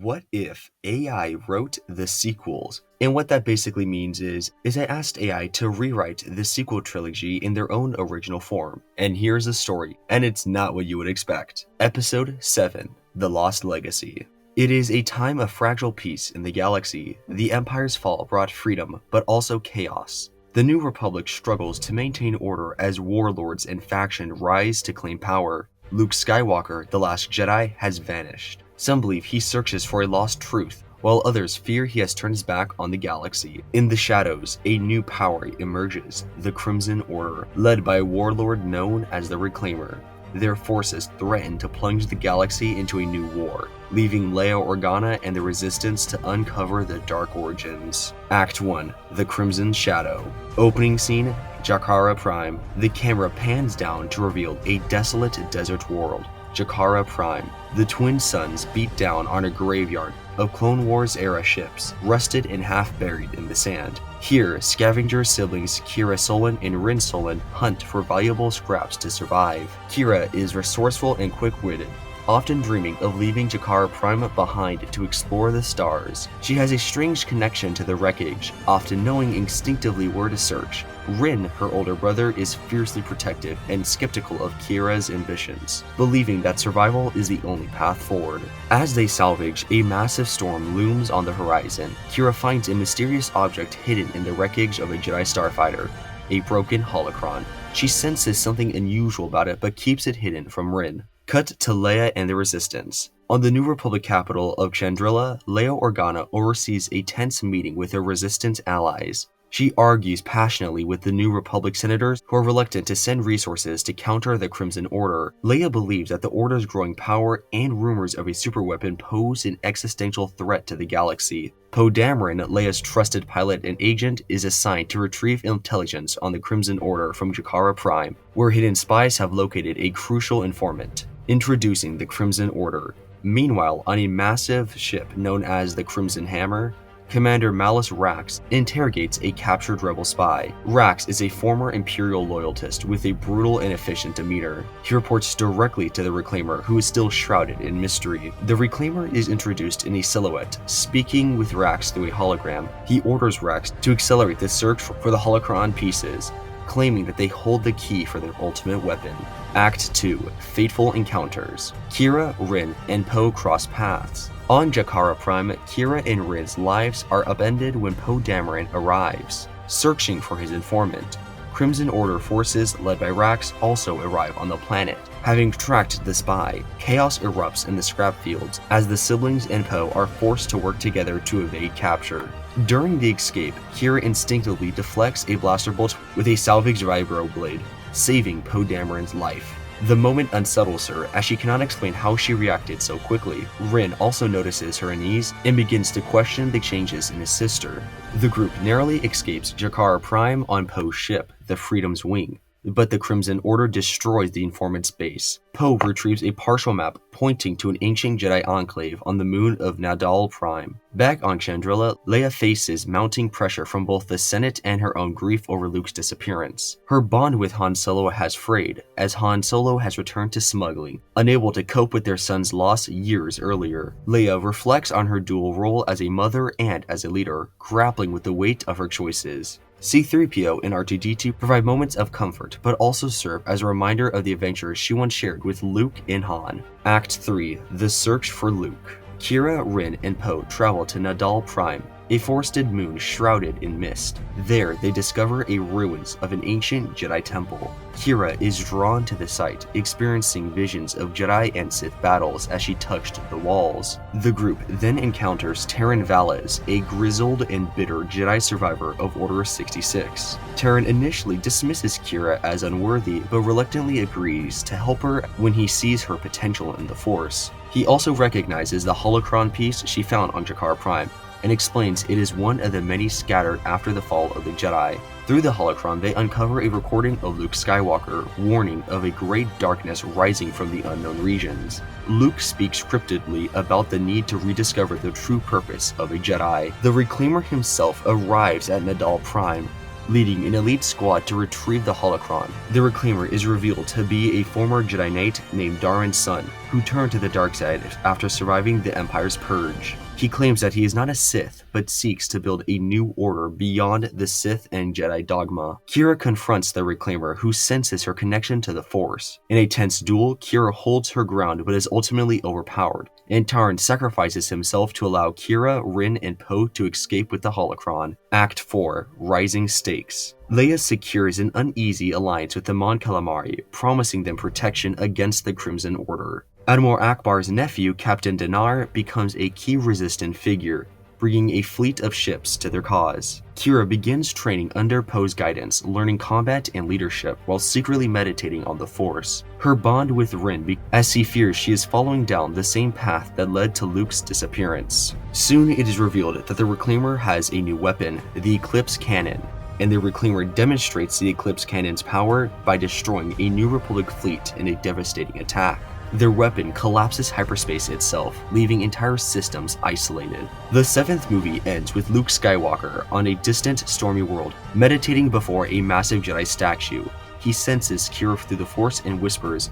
What if AI wrote the sequels? And what that basically means is I asked AI to rewrite the sequel trilogy in their own original form. And here's the story, and it's not what you would expect. Episode 7, The Lost Legacy. It is a time of fragile peace in the galaxy. The Empire's fall brought freedom, but also chaos. The New Republic struggles to maintain order as warlords and faction rise to claim power. Luke Skywalker, the last Jedi, has vanished. Some believe he searches for a lost truth, while others fear he has turned his back on the galaxy. In the shadows, a new power emerges, the Crimson Order, led by a warlord known as the Reclaimer. Their forces threaten to plunge the galaxy into a new war, leaving Leia Organa and the Resistance to uncover the dark origins. Act 1, The Crimson Shadow. Opening scene, Jakara Prime. The camera pans down to reveal a desolate desert world. Jakara Prime. The twin suns beat down on a graveyard of Clone Wars-era ships, rusted and half-buried in the sand. Here, scavenger siblings Kira Solon and Rin Solon hunt for valuable scraps to survive. Kira is resourceful and quick-witted, often dreaming of leaving Jakara Prime behind to explore the stars. She has a strange connection to the wreckage, often knowing instinctively where to search. Rin, her older brother, is fiercely protective and skeptical of Kira's ambitions, believing that survival is the only path forward. As they salvage, a massive storm looms on the horizon. Kira finds a mysterious object hidden in the wreckage of a Jedi starfighter, a broken holocron. She senses something unusual about it but keeps it hidden from Rin. Cut to Leia and the Resistance. On the New Republic capital of Chandrila, Leia Organa oversees a tense meeting with her Resistance allies. She argues passionately with the New Republic senators who are reluctant to send resources to counter the Crimson Order. Leia believes that the Order's growing power and rumors of a superweapon pose an existential threat to the galaxy. Poe Dameron, Leia's trusted pilot and agent, is assigned to retrieve intelligence on the Crimson Order from Jakara Prime, where hidden spies have located a crucial informant. Introducing the Crimson Order. Meanwhile, on a massive ship known as the Crimson Hammer, Commander Malus Rax interrogates a captured rebel spy. Rax is a former Imperial loyalist with a brutal and efficient demeanor. He reports directly to the Reclaimer, who is still shrouded in mystery. The Reclaimer is introduced in a silhouette, speaking with Rax through a hologram. He orders Rax to accelerate the search for the holocron pieces, claiming that they hold the key for their ultimate weapon. Act 2, Fateful Encounters. Kira, Rin, and Poe cross paths. On Jakara Prime, Kira and Rin's lives are upended when Poe Dameron arrives, searching for his informant. Crimson Order forces, led by Rax, also arrive on the planet. Having tracked the spy, chaos erupts in the scrap fields as the siblings and Poe are forced to work together to evade capture. During the escape, Kira instinctively deflects a blaster bolt with a salvaged vibro blade, saving Poe Dameron's life. The moment unsettles her, as she cannot explain how she reacted so quickly. Rin also notices her unease and begins to question the changes in his sister. The group narrowly escapes Jakara Prime on Poe's ship, the Freedom's Wing, but the Crimson Order destroys the informant's base. Poe retrieves a partial map pointing to an ancient Jedi enclave on the moon of Nabdal Prime. Back on Chandrila, Leia faces mounting pressure from both the Senate and her own grief over Luke's disappearance. Her bond with Han Solo has frayed, as Han Solo has returned to smuggling, unable to cope with their son's loss years earlier. Leia reflects on her dual role as a mother and as a leader, grappling with the weight of her choices. C-3PO and R2-D2 provide moments of comfort, but also serve as a reminder of the adventures she once shared with Luke and Han. Act 3, The Search for Luke. Kira, Rin, and Poe travel to Nabdal Prime, a forested moon shrouded in mist. There, they discover a ruins of an ancient Jedi temple. Kira is drawn to the site, experiencing visions of Jedi and Sith battles as she touched the walls. The group then encounters Terran Valles, a grizzled and bitter Jedi survivor of Order 66. Terran initially dismisses Kira as unworthy, but reluctantly agrees to help her when he sees her potential in the Force. He also recognizes the holocron piece she found on Jakara Prime, and explains it is one of the many scattered after the fall of the Jedi. Through the holocron, they uncover a recording of Luke Skywalker, warning of a great darkness rising from the unknown regions. Luke speaks cryptidly about the need to rediscover the true purpose of a Jedi. The Reclaimer himself arrives at Nabdal Prime, leading an elite squad to retrieve the holocron. The Reclaimer is revealed to be a former Jedi Knight named Darren's son, who turned to the dark side after surviving the Empire's purge. He claims that he is not a Sith, but seeks to build a new order beyond the Sith and Jedi dogma. Kira confronts the Reclaimer, who senses her connection to the Force. In a tense duel, Kira holds her ground but is ultimately overpowered, and Tarn sacrifices himself to allow Kira, Rin, and Poe to escape with the holocron. Act 4. Rising Stakes. Leia secures an uneasy alliance with the Mon Calamari, promising them protection against the Crimson Order. Admiral Akbar's nephew, Captain Dinar, becomes a key resistant figure, bringing a fleet of ships to their cause. Kira begins training under Poe's guidance, learning combat and leadership while secretly meditating on the Force. Her bond with Rin as he fears she is following down the same path that led to Luke's disappearance. Soon it is revealed that the Reclaimer has a new weapon, the Eclipse Cannon, and the Reclaimer demonstrates the Eclipse Cannon's power by destroying a New Republic fleet in a devastating attack. Their weapon collapses hyperspace itself, leaving entire systems isolated. The 7th movie ends with Luke Skywalker on a distant, stormy world, meditating before a massive Jedi statue. He senses Kira through the Force and whispers,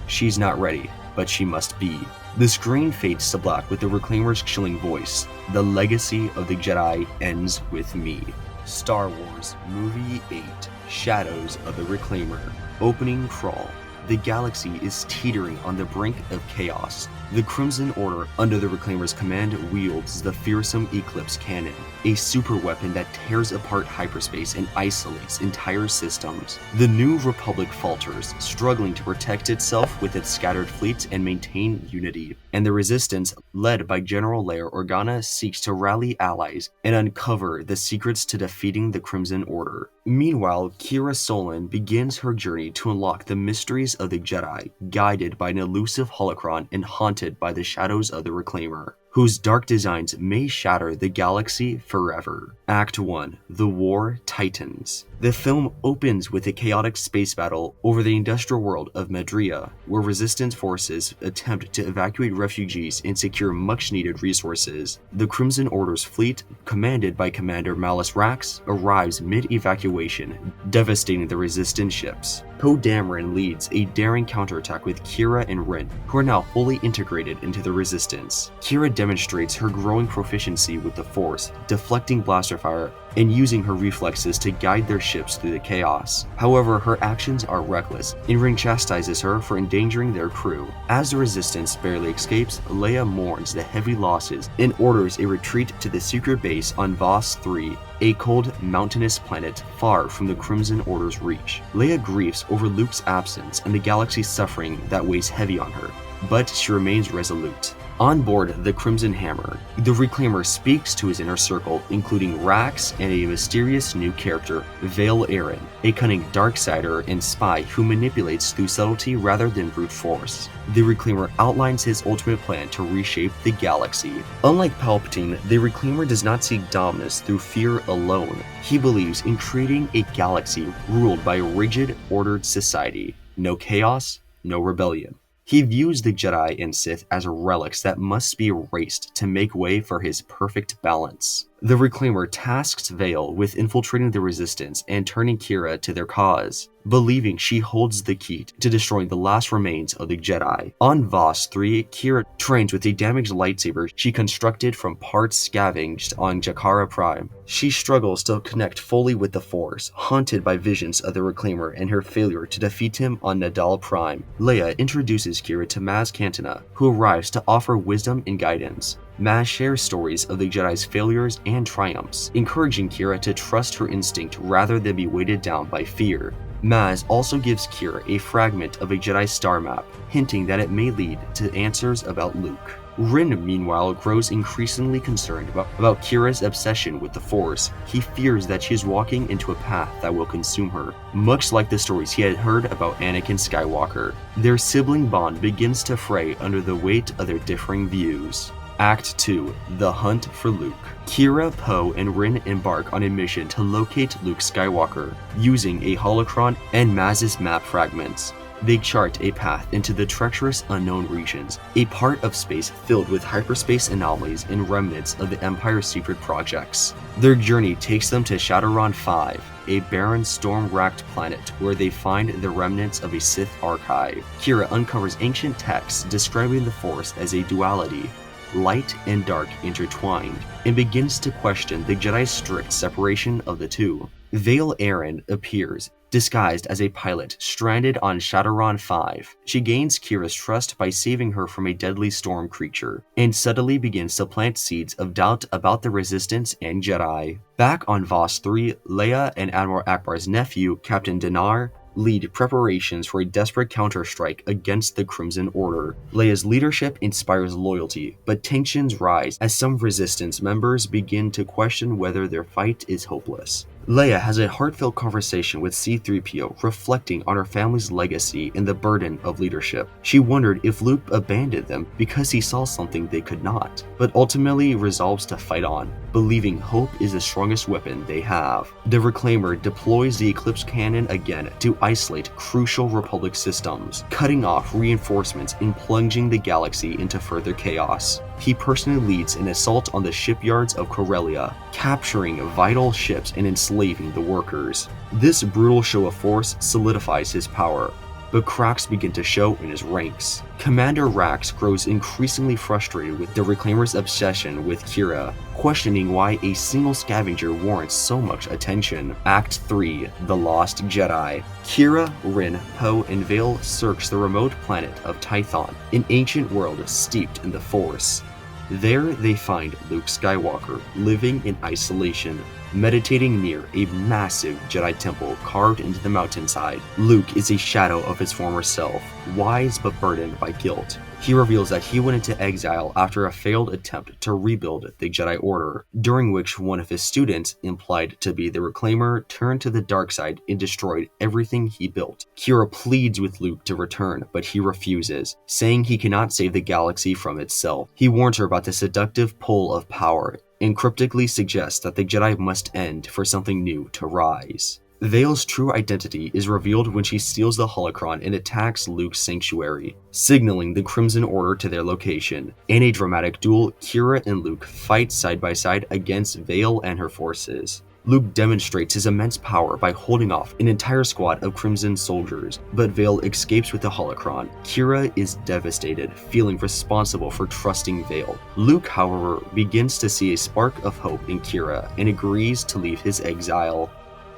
"She's not ready, but she must be." The screen fades to black with the Reclaimer's chilling voice. The legacy of the Jedi ends with me. Star Wars Movie 8, Shadows of the Reclaimer. Opening crawl. The galaxy is teetering on the brink of chaos. The Crimson Order, under the Reclaimer's command, wields the fearsome Eclipse Cannon, a super weapon that tears apart hyperspace and isolates entire systems. The New Republic falters, struggling to protect itself with its scattered fleets and maintain unity. And the Resistance, led by General Leia Organa, seeks to rally allies and uncover the secrets to defeating the Crimson Order. Meanwhile, Kira Solon begins her journey to unlock the mysteries of the Jedi, guided by an elusive holocron and haunted by the shadows of the Reclaimer, whose dark designs may shatter the galaxy forever. Act 1. The War Titans. The film opens with a chaotic space battle over the industrial world of Madria, where Resistance forces attempt to evacuate refugees and secure much-needed resources. The Crimson Order's fleet, commanded by Commander Malus Rax, arrives mid-evacuation, devastating the Resistance ships. Poe Dameron leads a daring counterattack with Kira and Rin, who are now fully integrated into the Resistance. Kira demonstrates her growing proficiency with the Force, deflecting blaster fire and using her reflexes to guide their ships through the chaos. However, her actions are reckless, and Rin chastises her for endangering their crew. As the Resistance barely escapes, Leia mourns the heavy losses and orders a retreat to the secret base on Voss 3, a cold, mountainous planet far from the Crimson Order's reach. Leia grieves over Luke's absence and the galaxy's suffering that weighs heavy on her, but she remains resolute. On board the Crimson Hammer, the Reclaimer speaks to his inner circle, including Rax and a mysterious new character, Vale Aaron, a cunning darksider and spy who manipulates through subtlety rather than brute force. The Reclaimer outlines his ultimate plan to reshape the galaxy. Unlike Palpatine, the Reclaimer does not seek dominance through fear alone. He believes in creating a galaxy ruled by a rigid, ordered society. No chaos, no rebellion. He views the Jedi and Sith as relics that must be erased to make way for his perfect balance. The Reclaimer tasks Vale with infiltrating the Resistance and turning Kira to their cause, believing she holds the key to destroying the last remains of the Jedi. On Voss 3, Kira trains with a damaged lightsaber she constructed from parts scavenged on Jakara Prime. She struggles to connect fully with the Force, haunted by visions of the Reclaimer and her failure to defeat him on Naboo Prime. Leia introduces Kira to Maz Kanata, who arrives to offer wisdom and guidance. Maz shares stories of the Jedi's failures and triumphs, encouraging Kira to trust her instinct rather than be weighted down by fear. Maz also gives Kira a fragment of a Jedi star map, hinting that it may lead to answers about Luke. Rin, meanwhile, grows increasingly concerned about Kira's obsession with the Force. He fears that she is walking into a path that will consume her, much like the stories he had heard about Anakin Skywalker. Their sibling bond begins to fray under the weight of their differing views. Act 2. The Hunt for Luke. Kira, Poe, and Rin embark on a mission to locate Luke Skywalker, using a holocron and Maz's map fragments. They chart a path into the treacherous unknown regions, a part of space filled with hyperspace anomalies and remnants of the Empire's secret projects. Their journey takes them to Shadowrun 5, a barren, storm-racked planet where they find the remnants of a Sith archive. Kira uncovers ancient texts describing the Force as a duality, light and dark intertwined, and begins to question the Jedi's strict separation of the two. Vale Aaron appears, disguised as a pilot stranded on Shadowrun 5. She gains Kira's trust by saving her from a deadly storm creature, and subtly begins to plant seeds of doubt about the Resistance and Jedi. Back on Voss 3, Leia and Admiral Akbar's nephew, Captain Dinar, lead preparations for a desperate counter-strike against the Crimson Order. Leia's leadership inspires loyalty, but tensions rise as some Resistance members begin to question whether their fight is hopeless. Leia has a heartfelt conversation with C-3PO, reflecting on her family's legacy and the burden of leadership. She wondered if Luke abandoned them because he saw something they could not, but ultimately resolves to fight on, believing hope is the strongest weapon they have. The Reclaimer deploys the Eclipse Cannon again to isolate crucial Republic systems, cutting off reinforcements and plunging the galaxy into further chaos. He personally leads an assault on the shipyards of Corellia, capturing vital ships and enslaving the workers. This brutal show of force solidifies his power, but cracks begin to show in his ranks. Commander Rax grows increasingly frustrated with the Reclaimer's obsession with Kira, questioning why a single scavenger warrants so much attention. Act 3, The Lost Jedi. Kira, Rin, Poe, and Vale search the remote planet of Tython, an ancient world steeped in the Force. There they find Luke Skywalker living in isolation, meditating near a massive Jedi temple carved into the mountainside. Luke is a shadow of his former self, wise but burdened by guilt. He reveals that he went into exile after a failed attempt to rebuild the Jedi Order, during which one of his students, implied to be the Reclaimer, turned to the dark side and destroyed everything he built. Kira pleads with Luke to return, but he refuses, saying he cannot save the galaxy from itself. He warns her about the seductive pull of power, and cryptically suggests that the Jedi must end for something new to rise. Vale's true identity is revealed when she steals the holocron and attacks Luke's sanctuary, signaling the Crimson Order to their location. In a dramatic duel, Kira and Luke fight side by side against Vale and her forces. Luke demonstrates his immense power by holding off an entire squad of Crimson soldiers, but Vale escapes with the holocron. Kira is devastated, feeling responsible for trusting Vale. Luke, however, begins to see a spark of hope in Kira and agrees to leave his exile.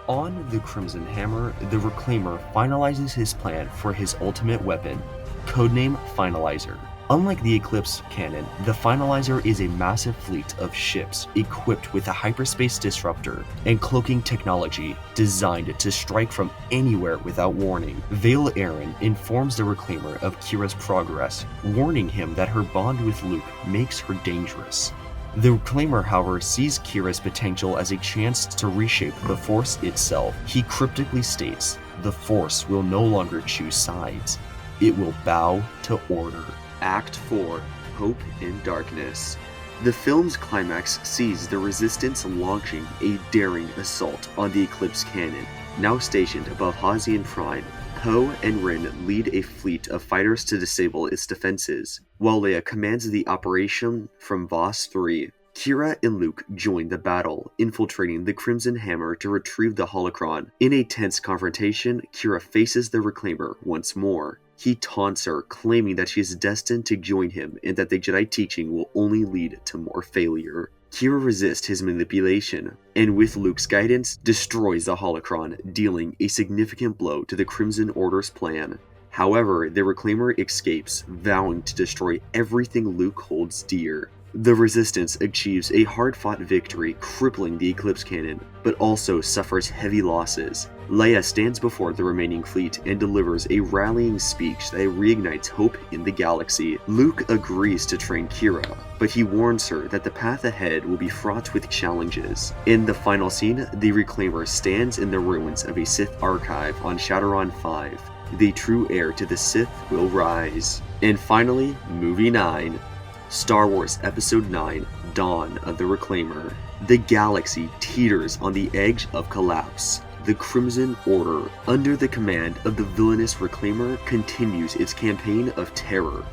On the Crimson Hammer, the Reclaimer finalizes his plan for his ultimate weapon, codename Finalizer. Unlike the Eclipse Cannon, the Finalizer is a massive fleet of ships equipped with a hyperspace disruptor and cloaking technology designed to strike from anywhere without warning. Vale Aaron informs the Reclaimer of Kira's progress, warning him that her bond with Luke makes her dangerous. The Reclaimer, however, sees Kira's potential as a chance to reshape the Force itself. He cryptically states, "The Force will no longer choose sides. It will bow to order." Act 4, Hope in Darkness. The film's climax sees the Resistance launching a daring assault on the Eclipse Cannon. Now stationed above Hazian Prime, Poe and Rin lead a fleet of fighters to disable its defenses, while Leia commands the operation from Voss 3. Kira and Luke join the battle, infiltrating the Crimson Hammer to retrieve the holocron. In a tense confrontation, Kira faces the Reclaimer once more. He taunts her, claiming that she is destined to join him and that the Jedi teaching will only lead to more failure. Kira resists his manipulation, and with Luke's guidance, destroys the holocron, dealing a significant blow to the Crimson Order's plan. However, the Reclaimer escapes, vowing to destroy everything Luke holds dear. The Resistance achieves a hard-fought victory, crippling the Eclipse Cannon, but also suffers heavy losses. Leia stands before the remaining fleet and delivers a rallying speech that reignites hope in the galaxy. Luke agrees to train Kira, but he warns her that the path ahead will be fraught with challenges. In the final scene, the Reclaimer stands in the ruins of a Sith archive on Shadowrun 5. The true heir to the Sith will rise. And finally, Movie 9. Star Wars Episode 9, Dawn of the Reclaimer. The galaxy teeters on the edge of collapse. the Crimson Order, under the command of the villainous Reclaimer, continues its campaign of terror,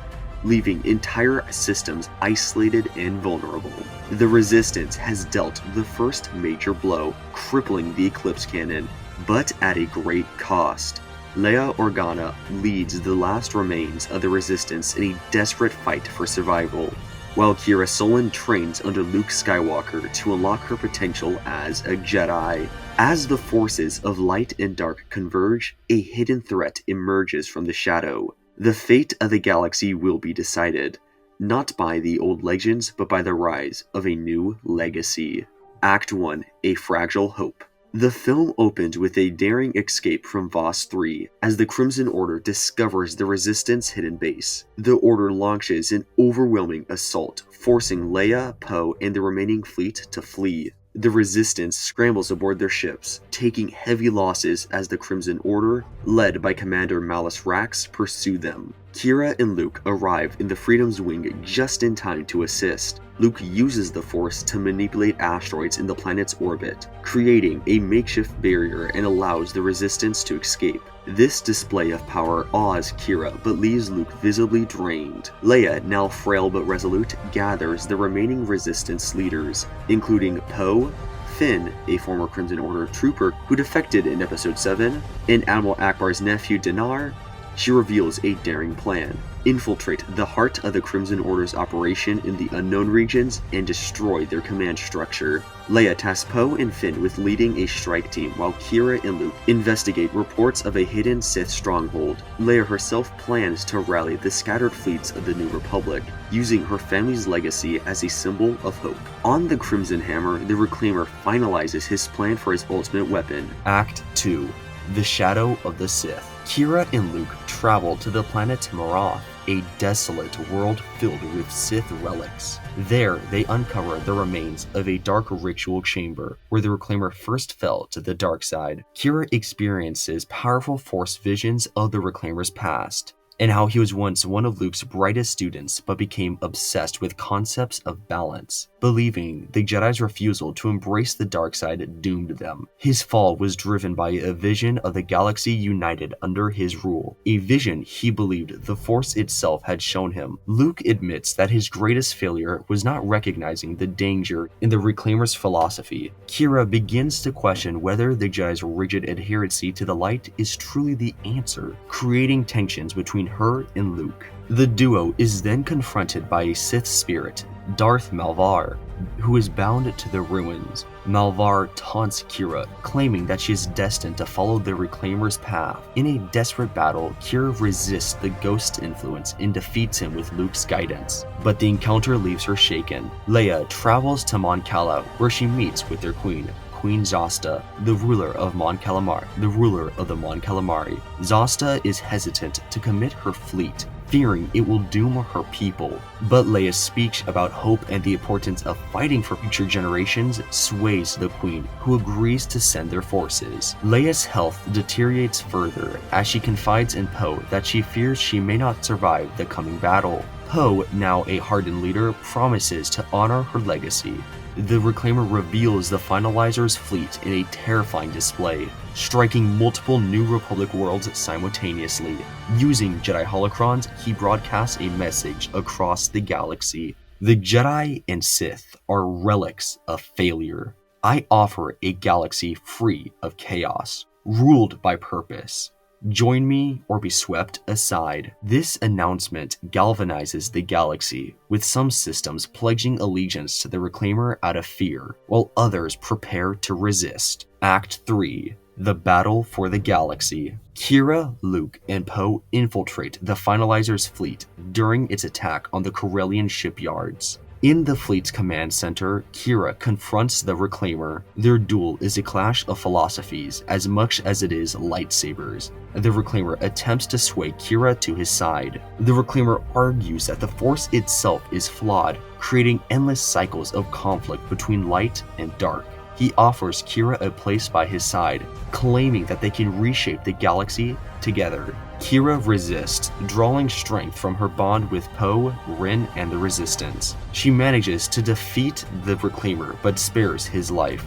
leaving entire systems isolated and vulnerable. The Resistance has dealt the first major blow, crippling the Eclipse Cannon, but at a great cost. Leia Organa leads the last remains of the Resistance in a desperate fight for survival, while Kira Solon trains under Luke Skywalker to unlock her potential as a Jedi. As the forces of light and dark converge, a hidden threat emerges from the shadow. The fate of the galaxy will be decided, not by the old legends, but by the rise of a new legacy. Act 1, A Fragile Hope. The film opens with a daring escape from Voss 3 as the Crimson Order discovers the Resistance hidden base. The Order launches an overwhelming assault, forcing Leia, Poe, and the remaining fleet to flee. The Resistance scrambles aboard their ships, taking heavy losses as the Crimson Order, led by Commander Malus Rax, pursue them. Kira and Luke arrive in the Freedom's Wing just in time to assist. Luke uses the Force to manipulate asteroids in the planet's orbit, creating a makeshift barrier and allows the Resistance to escape. This display of power awes Kira but leaves Luke visibly drained. Leia, now frail but resolute, gathers the remaining Resistance leaders, including Poe, Finn, a former Crimson Order trooper who defected in Episode 7, and Admiral Akbar's nephew Dinar. She reveals a daring plan: infiltrate the heart of the Crimson Order's operation in the unknown regions and destroy their command structure. Leia tasks Poe and Finn with leading a strike team, while Kira and Luke investigate reports of a hidden Sith stronghold. Leia herself plans to rally the scattered fleets of the New Republic, using her family's legacy as a symbol of hope. On the Crimson Hammer, the Reclaimer finalizes his plan for his ultimate weapon. Act 2, The Shadow of the Sith. Kira and Luke travel to the planet Marath, a desolate world filled with Sith relics. There, they uncover the remains of a dark ritual chamber where the Reclaimer first fell to the dark side. Kira experiences powerful Force visions of the Reclaimer's past, and how he was once one of Luke's brightest students but became obsessed with concepts of balance, believing the Jedi's refusal to embrace the dark side doomed them. His fall was driven by a vision of the galaxy united under his rule, a vision he believed the Force itself had shown him. Luke admits that his greatest failure was not recognizing the danger in the Reclaimer's philosophy. Kira begins to question whether the Jedi's rigid adherence to the light is truly the answer, creating tensions between her and Luke. The duo is then confronted by a Sith spirit, Darth Malvar, who is bound to the ruins. Malvar taunts Kira, claiming that she is destined to follow the Reclaimer's path. In a desperate battle, Kira resists the ghost's influence and defeats him with Luke's guidance, but the encounter leaves her shaken. Leia travels to Mon Cala, where she meets with their queen, Queen Zosta, the ruler of Mon Calamari, the ruler of the Mon Calamari. Zosta is hesitant to commit her fleet, fearing it will doom her people. But Leia's speech about hope and the importance of fighting for future generations sways the Queen, who agrees to send their forces. Leia's health deteriorates further as she confides in Poe that she fears she may not survive the coming battle. Poe, now a hardened leader, promises to honor her legacy. The Reclaimer reveals the Finalizer's fleet in a terrifying display, striking multiple New Republic worlds simultaneously. Using Jedi holocrons, he broadcasts a message across the galaxy. The Jedi and Sith are relics of failure. I offer a galaxy free of chaos, ruled by purpose. Join me or be swept aside. This announcement galvanizes the galaxy, with some systems pledging allegiance to the Reclaimer out of fear, while others prepare to resist. Act 3, The Battle for the Galaxy. Kira, Luke, and Poe infiltrate the Finalizer's fleet during its attack on the Corellian shipyards. In the fleet's command center, Kira confronts the Reclaimer. Their duel is a clash of philosophies as much as it is lightsabers. The Reclaimer attempts to sway Kira to his side. The Reclaimer argues that the Force itself is flawed, creating endless cycles of conflict between light and dark. He offers Kira a place by his side, claiming that they can reshape the galaxy together. Kira resists, drawing strength from her bond with Poe, Rin, and the Resistance. She manages to defeat the Reclaimer, but spares his life.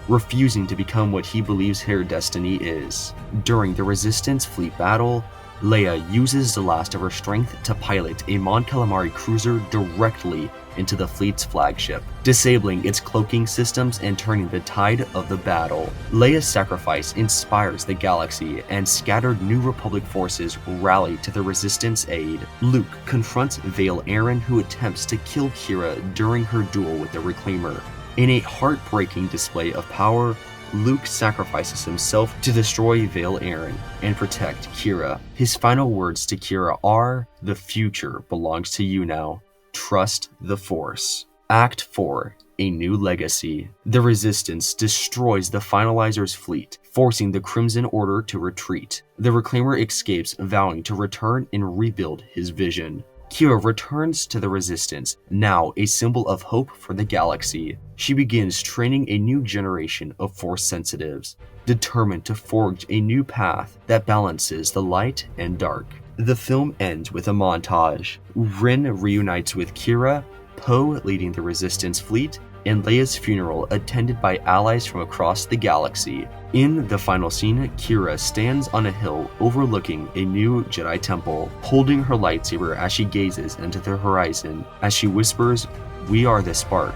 refusing to become what he believes her destiny is. During the Resistance fleet battle, Leia uses the last of her strength to pilot a Mon Calamari cruiser directly into the fleet's flagship, disabling its cloaking systems and turning the tide of the battle. Leia's sacrifice inspires the galaxy, and scattered New Republic forces rally to the Resistance aid. Luke confronts Vale Aaron, who attempts to kill Kira during her duel with the Reclaimer. In a heartbreaking display of power, Luke sacrifices himself to destroy Vale Aaron and protect Kira. His final words to Kira are, "The future belongs to you now. Trust the Force." Act 4. A New Legacy. The Resistance destroys the Finalizer's fleet, forcing the Crimson Order to retreat. The Reclaimer escapes, vowing to return and rebuild his vision. Kira returns to the Resistance, now a symbol of hope for the galaxy. She begins training a new generation of Force sensitives, determined to forge a new path that balances the light and dark. The film ends with a montage. Rin reunites with Kira, Poe leading the Resistance fleet, and Leia's funeral attended by allies from across the galaxy. In the final scene, Kira stands on a hill overlooking a new Jedi temple, holding her lightsaber as she gazes into the horizon. As she whispers, "We are the spark.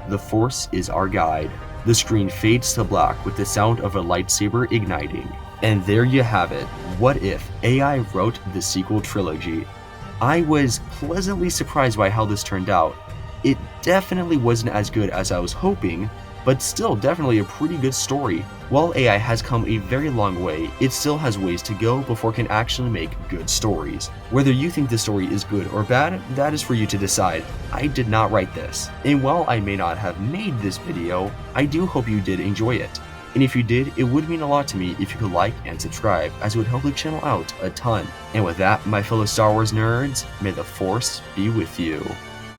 The Force is our guide." The screen fades to black with the sound of a lightsaber igniting. And there you have it. What if AI wrote the sequel trilogy? I was pleasantly surprised by how this turned out. It definitely wasn't as good as I was hoping, but still definitely a pretty good story. While AI has come a very long way, it still has ways to go before it can actually make good stories. Whether you think the story is good or bad, that is for you to decide. I did not write this. And while I may not have made this video, I do hope you did enjoy it. And if you did, it would mean a lot to me if you could like and subscribe, as it would help the channel out a ton. And with that, my fellow Star Wars nerds, may the Force be with you.